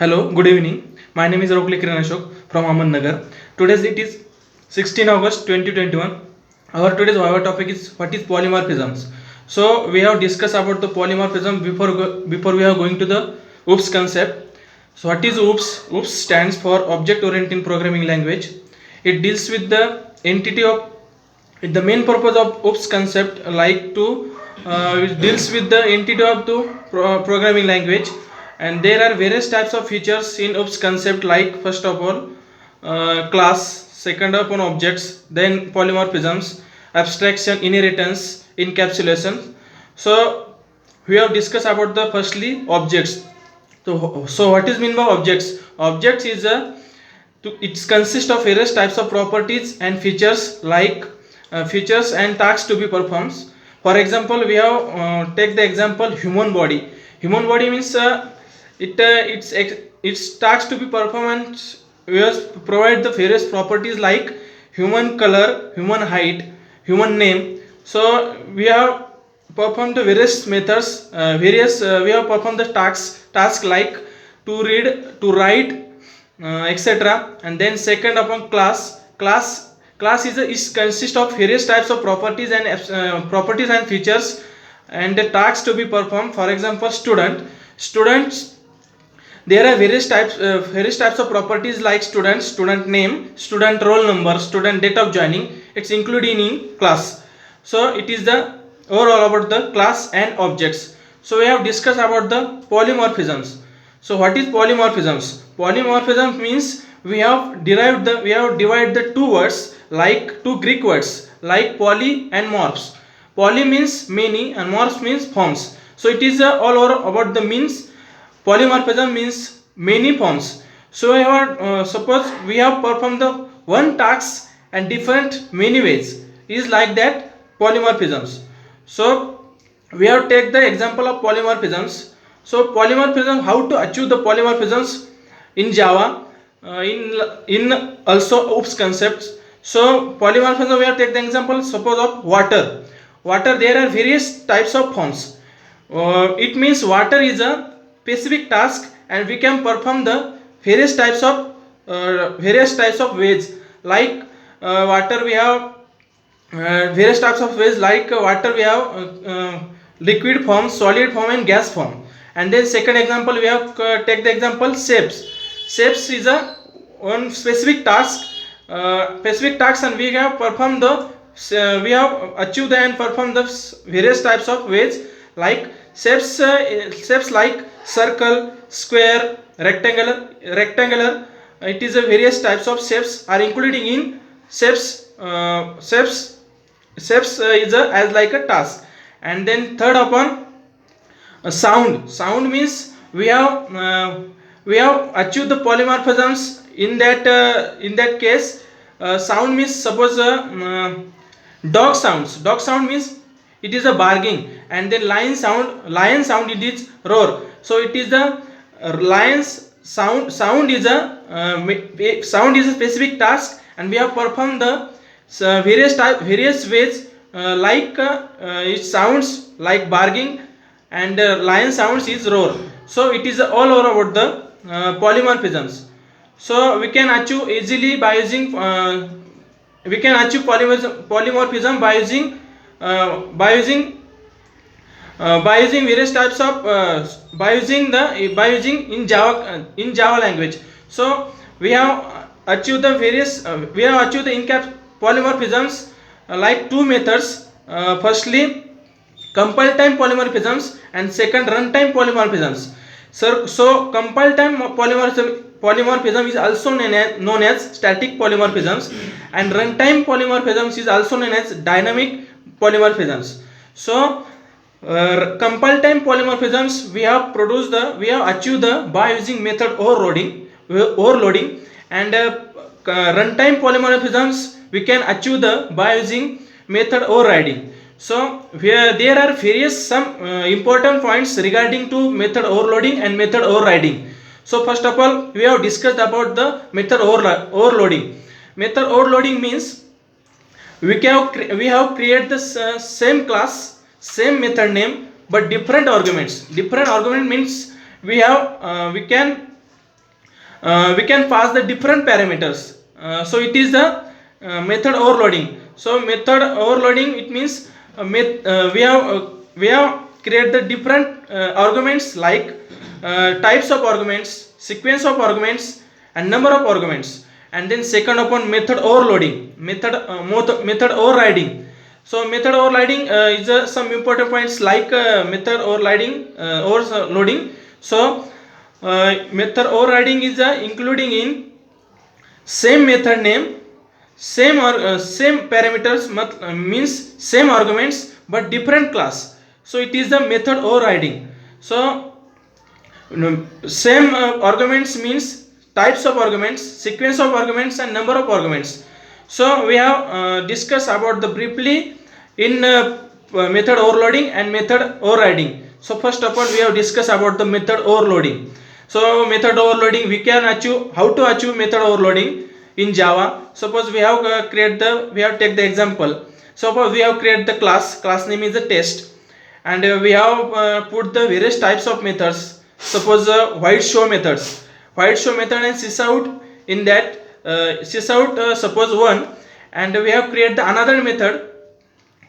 Hello, good evening. My name is Rokli Kiran Ashok from Aman Nagar. Today it is 16 August 2021. Our today's our topic is what is polymorphisms. So we have discussed about the polymorphism before we are going to the OOPS concept. So what is OOPS? OOPS stands for Object Oriented Programming Language. It deals with the entity of the main purpose of OOPS concept like to it deals with the entity of the programming language, and there are various types of features in OOPS concept like first of all class, second of all objects, then polymorphisms, abstraction, inheritance, encapsulation. So we have discussed about the firstly objects. So what is mean by objects? Objects is a it consists of various types of properties and features like features and tasks to be performed. For example, we have take the example human body. Human body means its tasks to be performed and we have provide the various properties like human color, human height, human name. So we have performed the various methods, we have performed the task like to read, to write, etc. And then second upon class is consist of various types of properties and features and the tasks to be performed. For example, students, there are various types of properties like student name, student roll number, student date of joining. It's included in class. So it is the overall about the class and objects. So we have discussed about the polymorphisms. So what is polymorphisms? Polymorphism means we have divided the two words like two Greek words like poly and morphs. Poly means many and morphs means forms. So it is all over about the means. Polymorphism means many forms. So suppose we have performed the one task and different many ways is like that polymorphisms. So we have take the example of polymorphisms. So polymorphism, how to achieve the polymorphisms in Java, in also OOPS concepts. So polymorphism, we have take the example suppose of water. Water, there are various types of forms. It means water is a specific task and we can perform the various types of ways like water we have various types of ways like water we have liquid form, solid form and gas form. And then second example we have take the example shapes is a one specific task and we have performed the we have achieved and performed the various types of ways like shapes like circle, square, rectangular. It is a various types of shapes are including in shapes is a, as like a task. And then third upon sound means we have achieved the polymorphisms in that case. Sound means suppose dog sound means it is a barking, and then lion sound it is roar. So it is the lion's sound is a specific task and we have performed the various ways like it sounds like barking and lion sounds is roar. So it is all over about the polymorphisms. So we can achieve easily by using we can achieve polymorphism by using various types of by using in Java language. So we have achieved the polymorphisms like two methods. Firstly, compile time polymorphisms and second runtime polymorphisms. So compile time polymorphism is also known as static polymorphisms and runtime polymorphisms is also known as dynamic polymorphisms. So compile time polymorphisms we have achieved by using method overloading and runtime polymorphisms we can achieve by using method overriding. So there are various some important points regarding to method overloading and method overriding. So first of all we have discussed about the method overloading. Method overloading means we have created the same class, same method name but different arguments. Different argument means we can we can pass the different parameters. So it is the method overloading. So method overloading, it means we have create the different arguments, like types of arguments, sequence of arguments, and number of arguments. And then second upon method overloading, method overriding. So method overriding is some important points, like method overloading. So method overriding is including in same method name, same parameters, means same arguments but different class. So it is the method overriding. So same arguments means types of arguments, sequence of arguments, and number of arguments. So we have discussed about the briefly in method overloading and method overriding. So first of all, we have discussed about the method overloading. So method overloading, we can achieve, how to achieve method overloading in Java. Suppose we have take the example. Suppose we have create the class name is the test, and we have put the various types of methods. Suppose white show methods, white show method, and sysout. In that sysout, suppose 1, and we have create the another method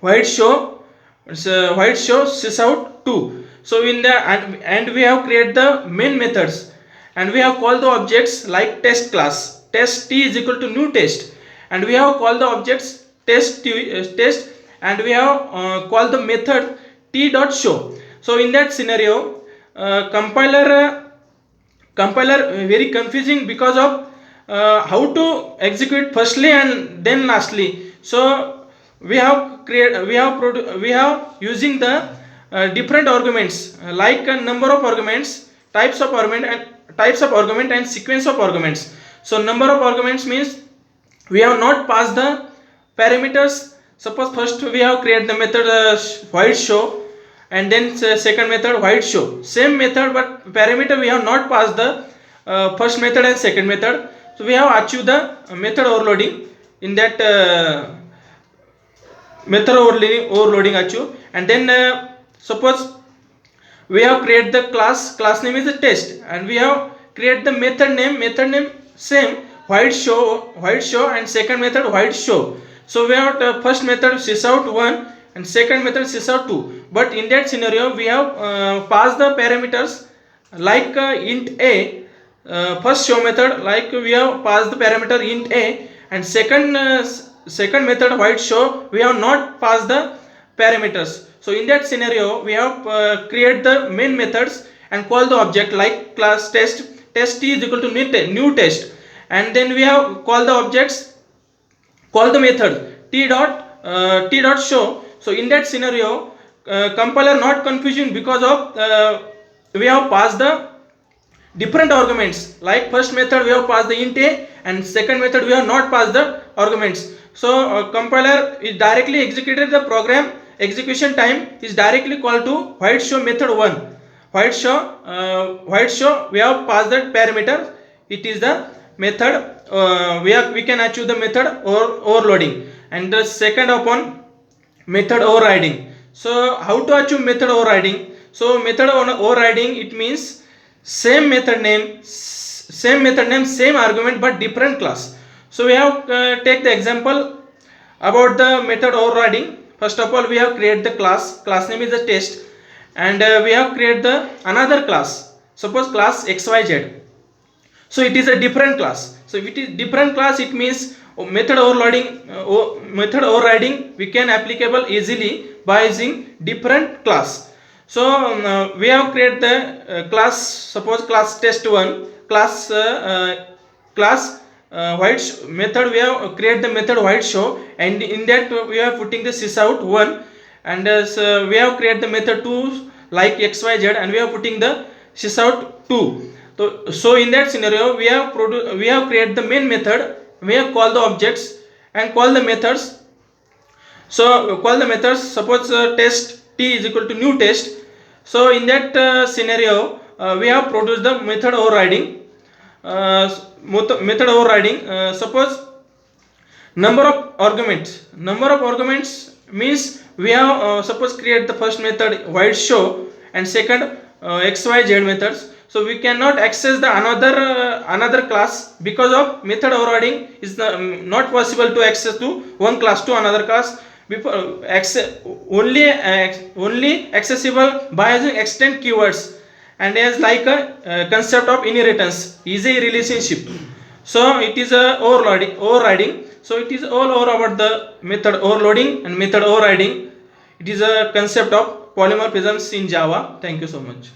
white show sysout 2. So in the and we have create the main methods, and we have called the objects like test class, test t is equal to new test, and we have called the objects test test, and we have called the method t dot show. So in that scenario, compiler very confusing because of how to execute firstly and then lastly. So we have using the different arguments, like a number of arguments, types of argument and sequence of arguments. So number of arguments means we have not passed the parameters. Suppose first we have created the method white show, and then second method white show, same method but parameter we have not passed the first method and second method. So we have achieved the method overloading. In that method overloading achieve. And then suppose we have create the class name is the test, and we have create the method name same white show, and second method white show. So we have first method sysout 1 and second method sysout 2, but in that scenario we have passed the parameters like int a. First show method, like we have passed the parameter int a, and second method white show we have not passed the parameters. So in that scenario we have create the main methods and call the object like class test t is equal to new test, and then we have call the objects, call the method t dot show. So in that scenario, compiler not confusion because of we have passed the different arguments, like first method we have passed the int a, and second method we have not passed the arguments. So compiler is directly executed the program, execution time is directly called to white show method 1. White show we have passed that parameter, it is the method we can achieve the method overloading. And the second upon method overriding. So how to achieve method overriding? So method overriding, it means same method name, same argument but different class. So we have take the example about the method overriding. First of all, we have create the class name is the test, and we have create the another class, suppose class xyz. So it is a different class. So if it is different class, it means method overriding we can applicable easily by using different class. So we have create the class, suppose class test1, class white method we have create the method white show, and in that we are putting the sysout 1, and so we have create the method 2 like xyz, and we are putting the sysout 2. So in that scenario we have create the main method, we have call the objects and call the methods. So call the methods, suppose test t is equal to new test. So in that scenario we have produced the method overriding. Suppose number of arguments means we have suppose create the first method white show and second xyz methods. So we cannot access the another class because of method overriding is not possible to access to one class to another class. Before only accessible by using extend keywords, and as like a concept of inheritance is a relationship. So it is a overriding. So it is all over about the method overloading and method overriding. It is a concept of polymorphisms in Java. Thank you so much.